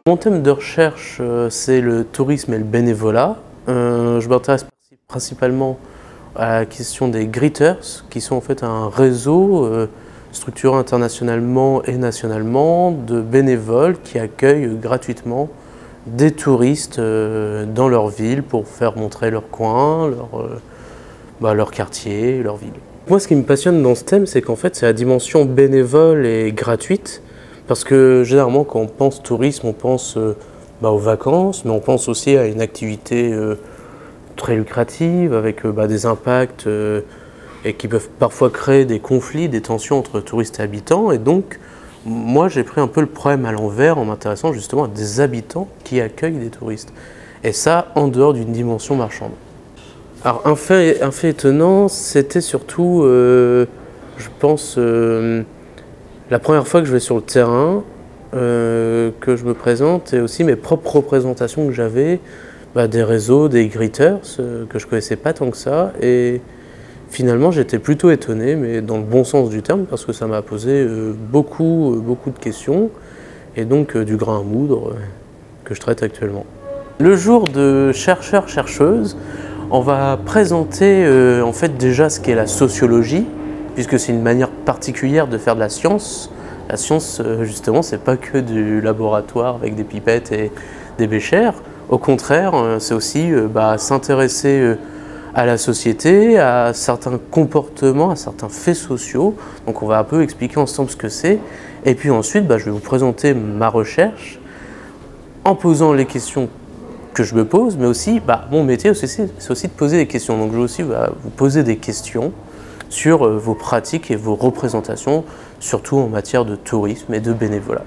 Mon thème de recherche, c'est le tourisme et le bénévolat. Je m'intéresse principalement à la question des greeters, qui sont en fait un réseau structuré internationalement et nationalement de bénévoles qui accueillent gratuitement des touristes dans leur ville pour faire montrer leur coin, leur quartier, leur ville. Moi, ce qui me passionne dans ce thème, c'est qu'en fait, c'est la dimension bénévole et gratuite. Parce que généralement, quand on pense tourisme, on pense aux vacances, mais on pense aussi à une activité très lucrative, avec des impacts et qui peuvent parfois créer des conflits, des tensions entre touristes et habitants. Et donc, moi, j'ai pris un peu le problème à l'envers en m'intéressant justement à des habitants qui accueillent des touristes. Et ça, en dehors d'une dimension marchande. Alors, un fait étonnant, c'était surtout, je pense, la première fois que je vais sur le terrain, que je me présente, et aussi mes propres représentations que j'avais, des réseaux, des greeters, que je ne connaissais pas tant que ça. Et finalement, j'étais plutôt étonné, mais dans le bon sens du terme, parce que ça m'a posé beaucoup de questions, et donc du grain à moudre que je traite actuellement. Le jour de chercheurs-chercheuses, on va présenter en fait déjà ce qu'est la sociologie, puisque c'est une manière particulière de faire de la science. La science, justement, c'est pas que du laboratoire avec des pipettes et des béchères. Au contraire, c'est aussi s'intéresser à la société, à certains comportements, à certains faits sociaux. Donc on va un peu expliquer ensemble ce que c'est. Et puis ensuite, je vais vous présenter ma recherche en posant les questions que je me pose, mais aussi, mon métier, c'est aussi de poser des questions. Donc je vais aussi vous poser des questions sur vos pratiques et vos représentations, surtout en matière de tourisme et de bénévolat.